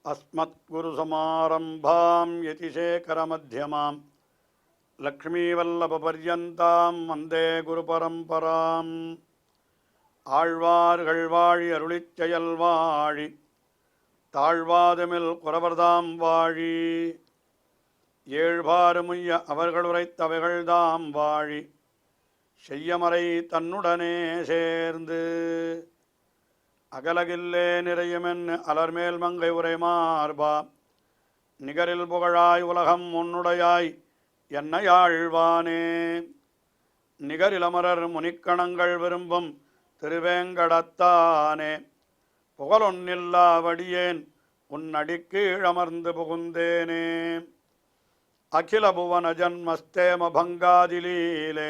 अस्मत्गुरुसमारम्भां यतिशेखरमध्यमां लक्ष्मीवल्लभपर्यन्तां वन्दे गुरुपरम्पराम् ஆழ்வார்கள் வாழி அருளிச் செயல் வாழி தாழ்வாதுமில் குறவர்தாம் வாழி ஏழ்பாறுமுய்ய அவர்கள் உரைத்தவைகள்தாம் வாழி செய்யமறை தன்னுடனே சேர்ந்து அகலகில்லே நிறையுமென் அலர்மேல் மங்கை உரை மார்பா நிகரில் புகழாய் உலகம் உன்னுடையாய் என்னையாழ்வானே நிகரிலமரர் முனிக்கணங்கள் விரும்பும் திருவேங்கடத்தானே புகழொன்னில்லா வடியேன் உன் அடிக்கீழமர்ந்து புகுந்தேனே அகில புவன ஜன்மஸ்தேம பங்காதிலீலே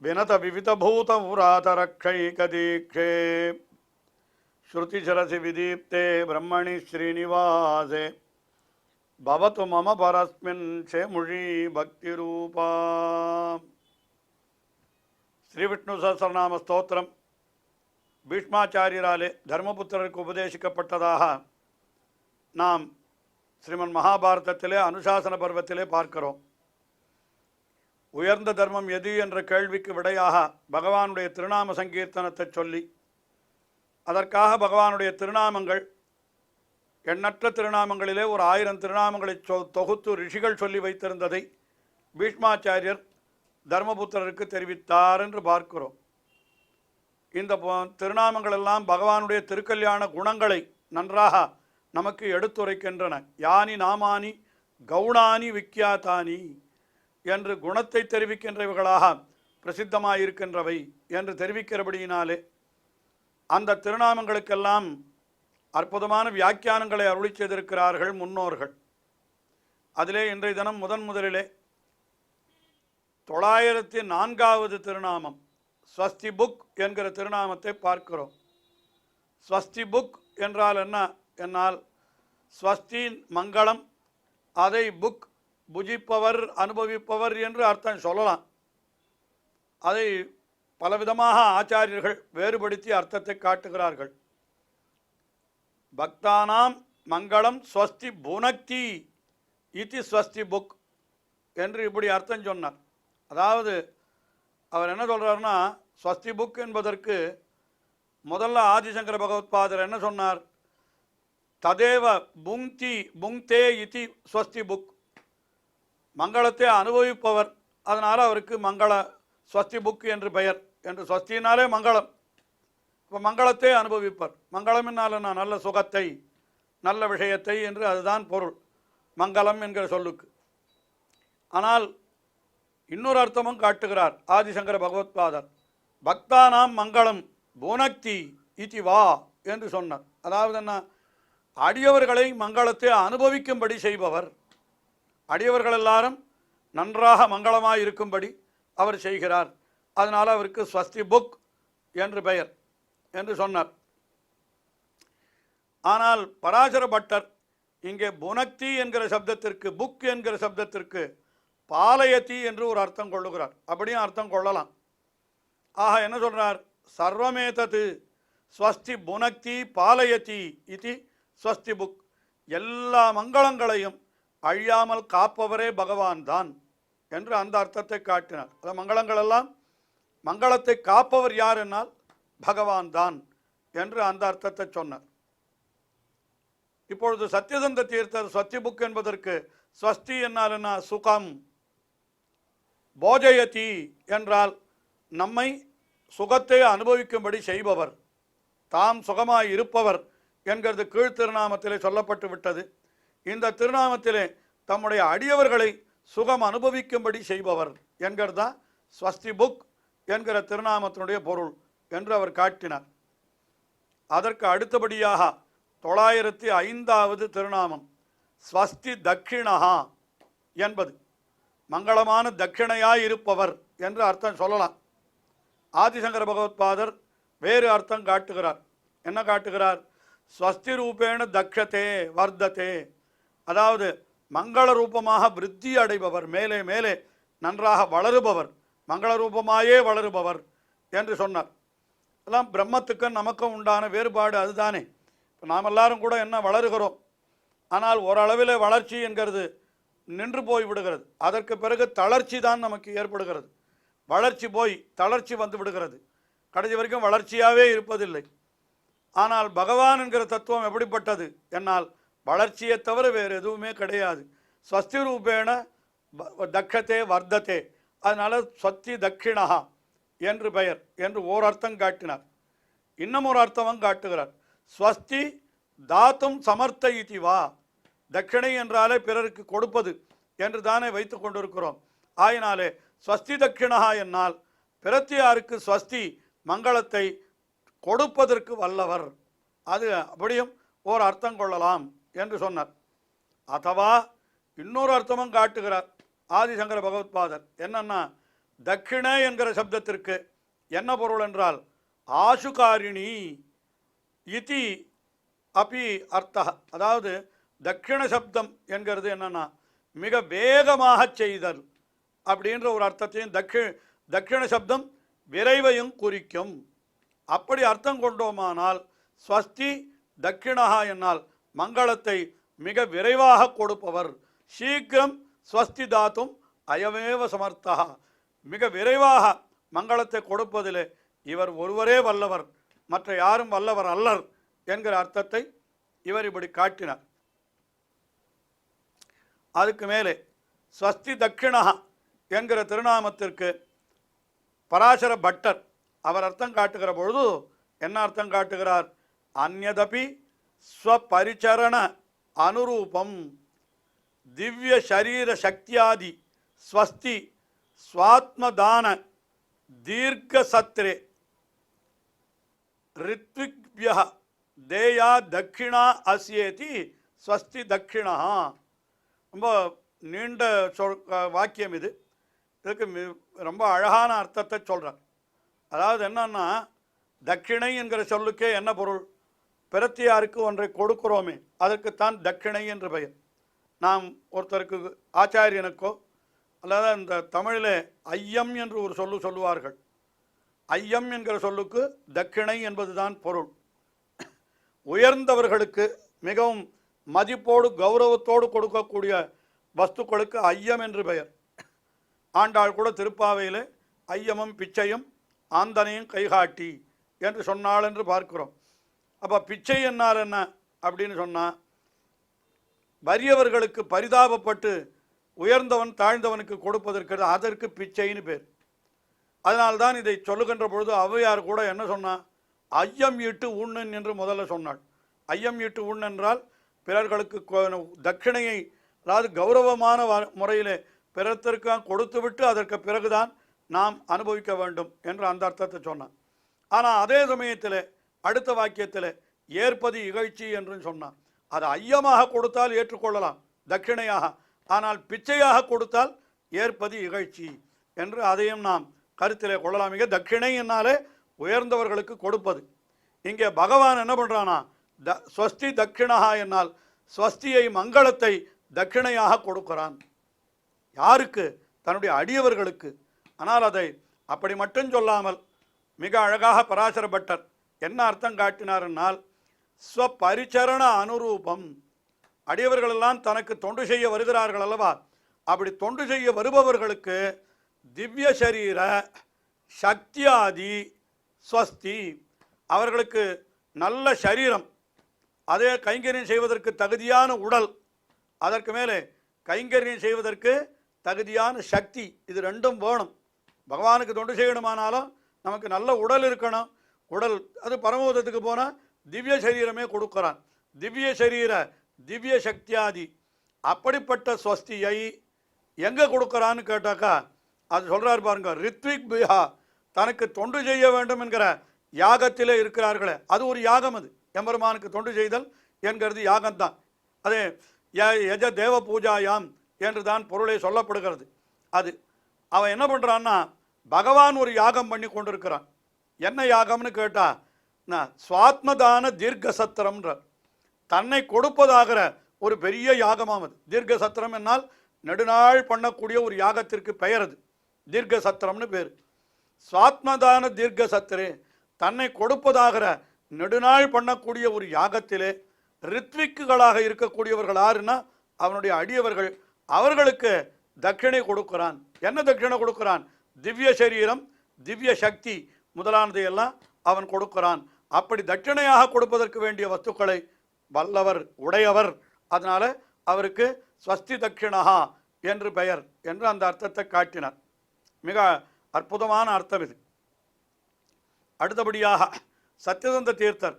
வினத விவித பூத புராதரக்ஷைகதீக்ஷே ஸ்ருதிசரசி விதீப்தே பிரம்மணி ஸ்ரீனிவாசே பவது மம பரஸ்மின் சேமுழி பக்திரூபா. ஸ்ரீ விஷ்ணு சஹஸ்ரநாம ஸ்தோத்திரம் பீஷ்மாச்சாரியராலே தர்மபுத்திரருக்கு உபதேசிக்கப்பட்டதாக நாம் ஸ்ரீமன் மகாபாரதத்திலே அனுசாசன பர்வத்திலே பார்க்கிறோம். உயர்ந்த தர்மம் எது என்ற கேள்விக்கு விடையாக பகவானுடைய திருநாம சங்கீர்த்தனத்தை சொல்லி, அதற்காக பகவானுடைய திருநாமங்கள் எண்ணற்ற திருநாமங்களிலே ஒரு 1000 திருநாமங்களை தொகுத்து ரிஷிகள் சொல்லி வைத்திருந்ததை பீஷ்மாச்சாரியர் தர்மபுத்திரருக்கு தெரிவித்தார் என்று பார்க்கிறோம். இந்த திருநாமங்கள் எல்லாம் பகவானுடைய திருக்கல்யாண குணங்களை நன்றாக நமக்கு எடுத்துரைக்கின்றன. யானி நாமானி கவுணானி விக்கியாத்தானி என்று குணத்தை தெரிவிக்கின்றவைகளாக பிரசித்தமாயிருக்கின்றவை என்று தெரிவிக்கிறபடியினாலே அந்த திருநாமங்களுக்கெல்லாம் அற்புதமான வியாக்கியானங்களை அருளி செய்திருக்கிறார்கள் முன்னோர்கள். அதிலே இன்றைய தினம் முதலிலே 904வது திருநாமம் ஸ்வஸ்தி புக் என்கிற திருநாமத்தை பார்க்கிறோம். ஸ்வஸ்தி புக் என்றால் என்ன என்னால் ஸ்வஸ்தி மங்களம், அதை புக் புஜிப்பவர் அனுபவிப்பவர் என்று அர்த்தம் சொல்லலாம். அதை பலவிதமாக ஆச்சாரியர்கள் வேறுபடுத்தி அர்த்தத்தை காட்டுகிறார்கள். பக்தானாம் மங்களம் ஸ்வஸ்தி புனக்தி இதி ஸ்வஸ்தி புக் என்று இப்படி அர்த்தம் சொன்னார். அதாவது அவர் என்ன சொல்கிறார்னா, ஸ்வஸ்தி புக் என்பதற்கு முதல்ல ஆதிசங்கர பகவத்பாதர் என்ன சொன்னார், ததேவ புங்தே இதி ஸ்வஸ்தி புக், மங்களத்தை அனுபவிப்பவர், அதனால் அவருக்கு மங்கள ஸ்வஸ்தி புக் என்று பெயர். என்று ஸ்வஸ்தினாலே மங்களம், இப்போ மங்களத்தை அனுபவிப்பர். மங்களம் என்னால் நான் நல்ல சுகத்தை நல்ல விஷயத்தை என்று அதுதான் பொருள் மங்களம் என்கிற சொல்லுக்கு. ஆனால் இன்னொரு அர்த்தமும் காட்டுகிறார் ஆதிசங்கர பகவத்பாதர். பக்தானாம் மங்களம் புனக்தி இதி வா என்று சொன்னார். அதாவது என்ன, அடியவர்களை மங்களத்தை அனுபவிக்கும்படி செய்பவர், அடியவர்கள் எல்லாரும் நன்றாக மங்களமாக இருக்கும்படி அவர் செய்கிறார். அதனால் அவருக்கு ஸ்வஸ்தி புக் என்று பெயர் என்று சொன்னார். ஆனால் பராசர பட்டர் இங்கே புனக்தி என்கிற சப்தத்திற்கு புக் என்கிற சப்தத்திற்கு பாலயதி என்று ஒரு அர்த்தம் கொள்ளுகிறார். அப்படியும் அர்த்தம் கொள்ளலாம். ஆக என்ன சொல்கிறார், சர்வமேதது ஸ்வஸ்தி புனக்தி பாலயதி இது ஸ்வஸ்தி புக், எல்லா மங்களங்களையும் அழியாமல் காப்பவரே பகவான் தான் என்று அந்த அர்த்தத்தை காட்டினார். அந்த மங்களங்களெல்லாம் மங்களத்தை காப்பவர் யார் என்னால் பகவான் தான் என்று அந்த அர்த்தத்தை சொன்னார். இப்பொழுது சத்யசந்த தீர்த்தர் ஸ்வஸ்தி புக் என்பதற்கு ஸ்வஸ்தி என்னால் என்ன, சுகம், போஜயதி என்றால் நம்மை சுகத்தை அனுபவிக்கும்படி செய்பவர், தாம் சுகமாய் இருப்பவர் என்கிறது கீழ் திருநாமத்திலே சொல்லப்பட்டு விட்டது. இந்த திருநாமத்திலே தம்முடைய அடியவர்களை சுகம் அனுபவிக்கும்படி செய்பவர் என்கிறதா ஸ்வஸ்தி புக் என்கிற திருநாமத்தினுடைய பொருள் என்று அவர் காட்டினார். அதற்கு அடுத்தபடியாக 905வது திருநாமம் ஸ்வஸ்தி தட்சிணஹா என்பது மங்களமான தட்சிணையாய் இருப்பவர் என்று அர்த்தம் சொல்லலாம். ஆதிசங்கர பகவத்பாதர் வேறு அர்த்தம் காட்டுகிறார். என்ன காட்டுகிறார், ஸ்வஸ்தி ரூபேண தக்ஷதே வர்த்ததே, அதாவது மங்கள ரூபமாக விருத்தி அடைபவர், மேலே மேலே நன்றாக வளருபவர், மங்கள ரூபமாயே வளருபவர் என்று சொன்னார். எல்லாம் பிரம்மத்துக்கும் நமக்கும் உண்டான வேறுபாடு அதுதானே. இப்போ நாம் எல்லாரும் கூட என்ன வளருகிறோம், ஆனால் ஓரளவில் வளர்ச்சி என்கிறது நின்று போய் விடுகிறது. அதற்கு பிறகு தளர்ச்சி தான் நமக்கு ஏற்படுகிறது. வளர்ச்சி போய் தளர்ச்சி வந்து விடுகிறது. கடைசி வரைக்கும் வளர்ச்சியாகவே இருப்பதில்லை. ஆனால் பகவான் என்கிற தத்துவம் எப்படிப்பட்டது என்னால் வளர்ச்சியை தவிர வேறு எதுவுமே கிடையாது. ஸ்வஸ்தி ரூபேண தக்ஷத்தே வர்த்தத்தே, அதனால ஸ்வஸ்தி தட்சிணா என்று பெயர் என்று ஓர் அர்த்தம் காட்டினார். இன்னும் ஒரு அர்த்தமும் காட்டுகிறார். ஸ்வஸ்தி தாத்தும் சமர்த்த இதி வா, தட்சிணை என்றாலே பிறருக்கு கொடுப்பது என்று தானே வைத்து கொண்டிருக்கிறோம். ஆயினாலே ஸ்வஸ்தி தட்சிணா என்னால் பிரத்தியாருக்கு ஸ்வஸ்தி மங்களத்தை கொடுப்பதற்கு வல்லவர், அது அப்படியும் ஓர் அர்த்தம் கொள்ளலாம் என்று சொன்னார். அதுவா இன்னொரு அர்த்தமும் காட்டுகிறார் ஆதிசங்கர பகவத்பாதர். என்னன்னா, தட்சிணை என்கிற சப்தத்திற்கு என்ன பொருள் என்றால் ஆசுகாரிணி இதி அப்பி அர்த்தா. அதாவது தட்சிண சப்தம் என்கிறது என்னன்னா மிக வேகமாக செய்தல் அப்படின்ற ஒரு அர்த்தத்தையும், தட்சிண சப்தம் விரைவையும் குறிக்கும். அப்படி அர்த்தம் கொண்டோமானால் ஸ்வஸ்தி தட்சிணா என்னால் மங்களத்தை மிக விரைவாக கொடுப்பவர், சீக்கிரம் ஸ்வஸ்தி தாத்தும் அயமேவ சமர்த்தா, மிக விரைவாக மங்களத்தை கொடுப்பதிலே இவர் ஒருவரே வல்லவர், மற்ற யாரும் வல்லவர் அல்லர் என்கிற அர்த்தத்தை இவர் இப்படி காட்டினார். அதுக்கு மேலே ஸ்வஸ்தி தட்சிணா என்கிற திருநாமத்திற்கு பராசர பட்டர் அவர் அர்த்தம் காட்டுகிற பொழுது என்ன அர்த்தம் காட்டுகிறார்? அந்யதபி ஸ்வபரிச்சரண அனுரூபம் திவ்ய சரீர சக்தியாதி ஸ்வஸ்தி ஸ்வாத்மதான தீர்க்க சத்ரே ரித்விக்ய தேயா தட்சிணா அஸ்யேதி ஸ்வஸ்தி தட்சிணா. ரொம்ப நீண்ட வாக்கியம் இது. இதுக்கு ரொம்ப அழகான அர்த்தத்தை சொல்கிறார். அதாவது என்னன்னா, தட்சிணை என்கிற சொல்லுக்கே என்ன பொருள்? பிரத்தியாருக்கு ஒன்றை கொடுக்கிறோமே அதற்குத்தான் தட்சிணை என்று பெயர். நாம் ஒருத்தருக்கு ஆச்சாரியனுக்கோ அல்லது இந்த தமிழில் ஐயம் என்று ஒரு சொல்லுவார்கள். ஐயம் என்கிற சொல்லுக்கு தட்சிணை என்பதுதான் பொருள். உயர்ந்தவர்களுக்கு மிகவும் மதிப்போடு கௌரவத்தோடு கொடுக்கக்கூடிய வஸ்துக்களுக்கு ஐயம் என்று பெயர். ஆண்டாள் கூட திருப்பாவையில் ஐயமும் பிச்சையும் ஆந்தனையும் கைகாட்டி என்று சொன்னாள் என்று பார்க்கிறோம். அப்போ பிச்சை என்னால் என்ன அப்படின்னு சொன்னால், வறியவர்களுக்கு பரிதாபப்பட்டு உயர்ந்தவன் தாழ்ந்தவனுக்கு கொடுப்பதற்கு அதற்கு பிச்சைன்னு பேர். அதனால்தான் இதை சொல்லுகின்ற பொழுது ஔவையார் கூட என்ன சொன்னான்? ஐயம் ஈட்டு உண்ணன் என்று முதல்ல சொன்னாள். ஐயம் ஈட்டு உண் என்றால் பிறர்களுக்கு தட்சிணையை, அதாவது கௌரவமான முறையிலே பிறத்திற்காக கொடுத்துவிட்டு அதற்கு பிறகுதான் நாம் அனுபவிக்க வேண்டும் என்று அந்த அர்த்தத்தை சொன்னான். ஆனால் அதே சமயத்தில் அடுத்த வாக்கியத்தில் ஏற்பது இகழ்ச்சி என்று சொன்னான். அது ஐயமாக கொடுத்தால் ஏற்றுக்கொள்ளலாம் தட்சிணையாக, ஆனால் பிச்சையாக கொடுத்தால் ஏற்பது இகழ்ச்சி என்று அதையும் நாம் கருத்திலே கொள்ளலாம். மிக தட்சிணை என்னாலே உயர்ந்தவர்களுக்கு கொடுப்பது. இங்கே பகவான் என்ன பண்ணுறானா, ஸ்வஸ்தி தட்சிணா என்னால் ஸ்வஸ்தியை மங்களத்தை தட்சிணையாக கொடுக்கிறான். யாருக்கு? தன்னுடைய அடியவர்களுக்கு. ஆனால் அதை அப்படி மட்டும் சொல்லாமல் மிக அழகாக பராசர பட்டர் என்ன அர்த்தம் காட்டினார்னால், ஸ்வபரிச்சரண அனுரூபம். அடியவர்களெல்லாம் தனக்கு தொண்டு செய்ய வருகிறார்கள் அல்லவா, அப்படி தொண்டு செய்ய வருபவர்களுக்கு திவ்ய சரீர சக்தியாதி ஸ்வஸ்தி, அவர்களுக்கு நல்ல சரீரம், அதே கைங்கரியம் செய்வதற்கு தகுதியான உடல், அதற்கு மேலே கைங்கரியம் செய்வதற்கு தகுதியான சக்தி, இது ரெண்டும் வேணும். பகவானுக்கு தொண்டு செய்யணுமானாலும் நமக்கு நல்ல உடல் இருக்கணும். உடல் அது பரமோதத்துக்கு போனால் திவ்ய சரீரமே கொடுக்குறான். திவ்ய சரீர திவ்ய சக்தியாதி அப்படிப்பட்ட ஸ்வஸ்தியை எங்கே கொடுக்குறான்னு கேட்டாக்கா அது சொல்கிறார் பாருங்க, ரித்விக் பிஹா, தனக்கு தொண்டு செய்ய வேண்டும் என்கிற யாகத்திலே இருக்கிறார்களே, அது ஒரு யாகம். அது எம்பெருமானுக்கு தொண்டு செய்தல் என்கிறது யாகம்தான். அதே யஜ தேவ பூஜாயாம் என்று தான் பொருளை சொல்லப்படுகிறது. அது அவன் என்ன பண்ணுறான்னா, பகவான் ஒரு யாகம் பண்ணி கொண்டிருக்கிறான். என்ன யாகம்னு கேட்டால் சுவாத்மதான தீர்க்க சத்திரம்ன்ற, தன்னை கொடுப்பதாகிற ஒரு பெரிய யாகமாம் அது. தீர்க்க சத்திரம் என்னால் நெடுநாள் பண்ணக்கூடிய ஒரு யாகத்திற்கு பெயர் அது, தீர்க்க சத்திரம்னு பேர். சுவாத்மதான தீர்க்க சத்திரே, தன்னை கொடுப்பதாகிற நெடுநாள் பண்ணக்கூடிய ஒரு யாகத்திலே ரித்விக்குகளாக இருக்கக்கூடியவர்கள் யாருன்னா அவனுடைய அடியவர்கள். அவர்களுக்கு தட்சிணை கொடுக்கிறான். என்ன தட்சிணை கொடுக்கிறான்? திவ்ய சரீரம், திவ்ய சக்தி முதலானதை எல்லாம் அவன் கொடுக்கிறான். அப்படி தட்சிணையாக கொடுப்பதற்கு வேண்டிய வஸ்துக்களை வல்லவர், உடையவர். அதனால அவருக்கு ஸ்வஸ்தி தட்சிணா என்று பெயர் என்று அந்த அர்த்தத்தை காட்டினார். மிக அற்புதமான அர்த்தம் இது. அடுத்தபடியாக சத்யதந்த தீர்த்தர்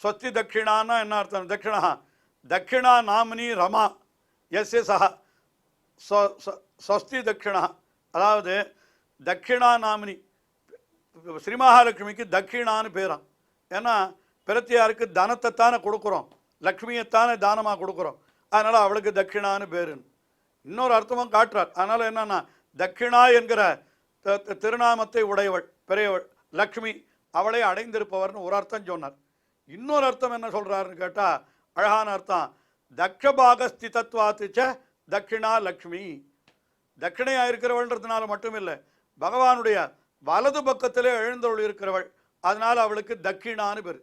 ஸ்வஸ்தி தட்சிணான்னா என்ன அர்த்தம்? தட்சிணா தட்சிணா நாமினி ரமா எஸ் சஹ ஸ்வஸ்தி தட்சிணா. அதாவது தட்சிணா நாமினி ஸ்ரீ மகாலட்சுமிக்கு தட்சிணான்னு பேரான். ஏன்னா பிரத்தியாருக்கு தனத்தைத்தானே கொடுக்குறோம், லக்ஷ்மியைத்தானே தானமாக கொடுக்குறோம். அதனால் அவளுக்கு தட்சிணான்னு பேருன்னு இன்னொரு அர்த்தமும் காட்டுறார். அதனால் என்னன்னா தட்சிணா என்கிற திருநாமத்தை உடையவள் பெரியவள் லக்ஷ்மி, அவளை அடைந்திருப்பவர்னு ஒரு அர்த்தம் சொன்னார். இன்னொரு அர்த்தம் என்ன சொல்கிறாருன்னு கேட்டால் அழகான அர்த்தம். தக்ஷபாகஸ்திதத்வாத்துச்ச தட்சிணா லக்ஷ்மி. தட்சிணையாக இருக்கிறவள்ன்றதுனால மட்டும் இல்லை, பகவானுடைய வலது பக்கத்திலே எழுந்தவள் இருக்கிறவள். அதனால் அவளுக்கு தட்சிணான்னு பேர்.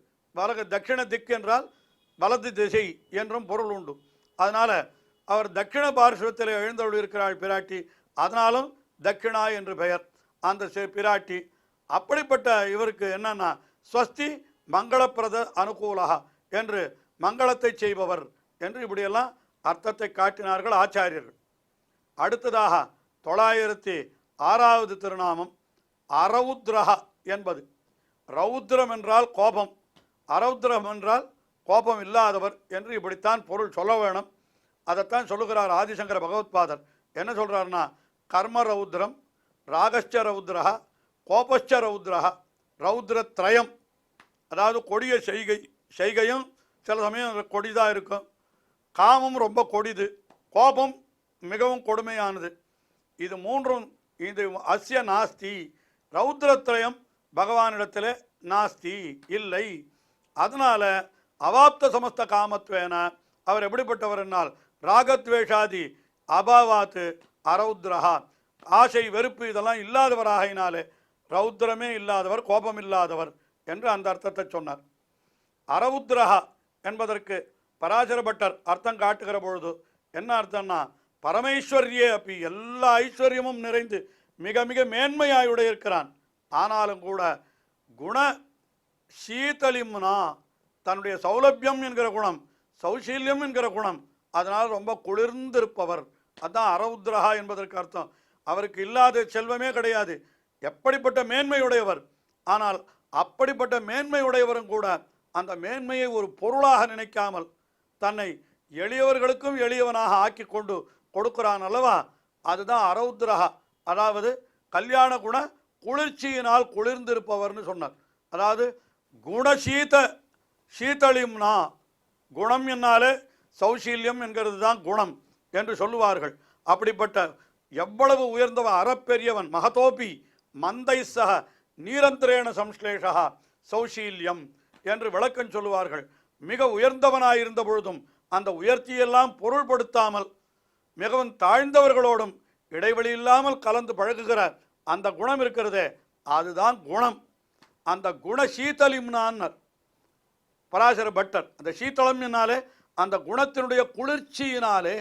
தட்சிண திக் என்றால் வலது திசை என்றும் பொருள் உண்டு. அதனால் அவர் தட்சிண பார்ஸ்வத்தில் எழுந்தவள் இருக்கிறாள் பிராட்டி, அதனாலும் தட்சிணா என்று பெயர் அந்த பிராட்டி. அப்படிப்பட்ட இவருக்கு என்னன்னா ஸ்வஸ்தி மங்களப்பிரத அனுகூலா என்று மங்களத்தை செய்பவர் என்று இப்படியெல்லாம் அர்த்தத்தை காட்டினார்கள் ஆச்சாரியர்கள். அடுத்ததாக 906வது திருநாமம் அரௌத்ரஹ என்பது. ரௌத்ரம் என்றால் கோபம், அரௌத்ரம் என்றால் கோபம் இல்லாதவர் என்று இப்படித்தான் பொருள் சொல்ல வேணும். அதைத்தான் சொல்லுகிறார் ஆதிசங்கர பகவத்பாதர். என்ன சொல்கிறார்னா கர்ம ரௌத்ரம், ராகச்ச ரௌத்ரஹ, கோபச்ச ரௌத்ரஹ, ரௌத்ரத்ரயம். அதாவது கொடிய செய்கையும் சில சமயம் கொடிதாக இருக்கும், காமம் ரொம்ப கொடிது, கோபம் மிகவும் கொடுமையானது. இது மூன்றும் இது அஸ்ய நாஸ்தி. ரௌத்ரத்ரயம் பகவானிடத்தில் நாஸ்தி இல்லை. அதனால அவாப்த சமஸ்த காமத்வேன அவர் எப்படிப்பட்டவர் என்னால் ராகத்வேஷாதி அபாவாத்து அரௌத்ரஹா, ஆசை வெறுப்பு இதெல்லாம் இல்லாதவராகினாலே ரௌத்ரமே இல்லாதவர், கோபம் இல்லாதவர் என்று அந்த அர்த்தத்தை சொன்னார். அரௌத்ரஹா என்பதற்கு பராசர பட்டர் அர்த்தம் காட்டுகிற பொழுது என்ன அர்த்தம்னா பரமேஸ்வரியே அப்படி எல்லா ஐஸ்வர்யமும் நிறைந்து மிக மிக மேன்மையாயுடைய இருக்கிறான். ஆனாலும் கூட குண சீதலிம்னா தன்னுடைய சௌலபியம் என்கிற குணம், சௌசீல்யம் என்கிற குணம், அதனால் ரொம்ப குளிர்ந்திருப்பவர். அதுதான் அரௌத்ரஹா என்பதற்கு அர்த்தம். அவருக்கு இல்லாத செல்வமே கிடையாது, எப்படிப்பட்ட மேன்மையுடையவர். ஆனால் அப்படிப்பட்ட மேன்மையுடையவரும் கூட அந்த மேன்மையை ஒரு பொருளாக நினைக்காமல் தன்னை எளியவர்களுக்கும் எளியவனாக ஆக்கி கொண்டு கொடுக்கிறான் அல்லவா, அதுதான் அரௌத்ரஹா. அதாவது கல்யாண குண குளிர்ச்சியினால் குளிர்ந்திருப்பவர்னு சொன்னார். அதாவது குணசீத சீதளிம்னா குணம் என்னாலே சௌசீல்யம் என்கிறது தான் குணம் என்று சொல்லுவார்கள். அப்படிப்பட்ட எவ்வளவு உயர்ந்தவன், அறப்பெரியவன், மகதோபி மந்தை சக நீரந்திரேண சம்ஸ்லேஷா சௌசீல்யம் என்று விளக்கம் சொல்லுவார்கள். மிக உயர்ந்தவனாயிருந்த பொழுதும் அந்த உயர்ச்சியெல்லாம் பொருள்படுத்தாமல் மிகவும் தாழ்ந்தவர்களோடும் இடைவெளி இல்லாமல் கலந்து பழகுகிற அந்த குணம் இருக்கிறதே, அதுதான் குணம். அந்த குண சீதலிம்னான்னர் பராசர பட்டர். அந்த சீத்தளம் என்னாலே அந்த குணத்தினுடைய குளிர்ச்சியினாலே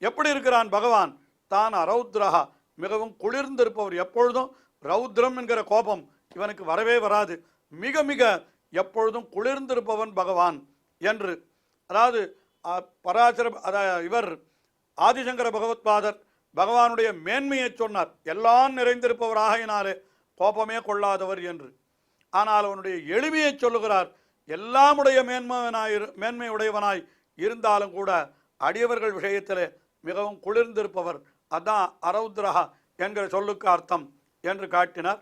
எப்படி இருக்கிறான் பகவான்? தான் அரௌத்ரஹா, மிகவும் குளிர்ந்திருப்பவர். எப்பொழுதும் ரௌத்ரம் என்கிற கோபம் இவனுக்கு வரவே வராது. மிக மிக எப்பொழுதும் குளிர்ந்திருப்பவன் பகவான் என்று. அதாவது பராசர இவர் ஆதிசங்கர பகவத்பாதர் பகவானுடைய மேன்மையை சொன்னார். எல்லாம் நிறைந்திருப்பவராகினாலே கோபமே கொள்ளாதவர் என்று. ஆனால் அவனுடைய எளிமையை சொல்லுகிறார். எல்லாமுடைய மேன்மையுடையவனாய் இருந்தாலும் கூட அடியவர்கள் விஷயத்தில் மிகவும் குளிர்ந்திருப்பவர். அதான் அரௌத்ரஹா என்கிற சொல்லுக்கு அர்த்தம் என்று காட்டினார்.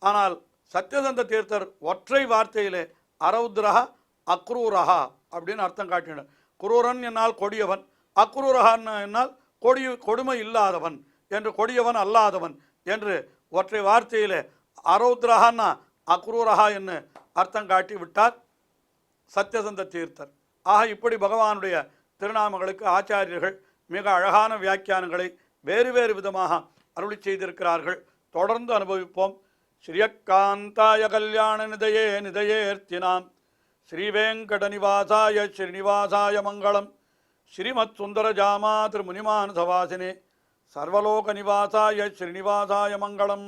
ஆனால் சத்யதந்த தீர்த்தர் ஒற்றை வார்த்தையிலே அரௌத்ரஹா அக்ரூரஹா அப்படின்னு அர்த்தம் காட்டினார். குரூரன் என்னால் கொடியவன், அக்ரூரஹான் என்னால் கொடுமை இல்லாதவன் என்று, கொடியவன் அல்லாதவன் என்று ஒற்றை வார்த்தையிலே அரௌத்ரஹான்னா அக்ரூரஹா என்று அர்த்தம் காட்டி விட்டார் சத்யதந்த தீர்த்தர். ஆக இப்படி பகவானுடைய திருநாமங்களுக்கு ஆச்சாரியர்கள் மிக அழகான வியாக்கியானங்களை வேறு வேறு விதமாக அருளி செய்திருக்கிறார்கள். தொடர்ந்து அனுபவிப்போம். ஸ்ரீயக்காந்தாய கல்யாண நிதையே நிதையேர்த்தினாம் ஸ்ரீவேங்கடநிவாசாய ஸ்ரீனிவாசாய மங்களம். ஸ்ரீமத் சுந்தரஜாமா திருமுனிமானசவாசினே சர்வலோகநிவாசாய ஸ்ரீனிவாசாய மங்களம்.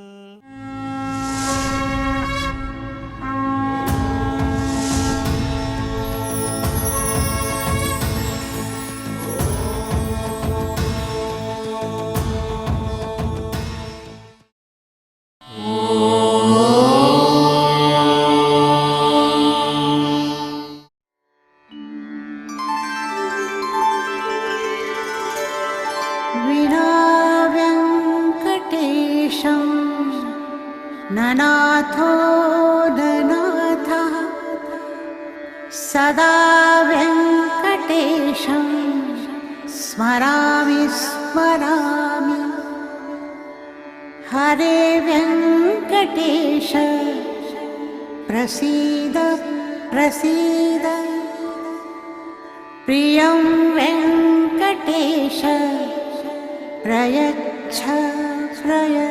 विनाव्यङ्कटेशं ननाथो ननाथः सदा व्यङ्कटेशं स्मरामि स्मरामि. हरे व्यङ्कटेश प्रसीद प्रसीद. प्रियं वेङ्कटेश प्रयच्छ प्रयच्छ.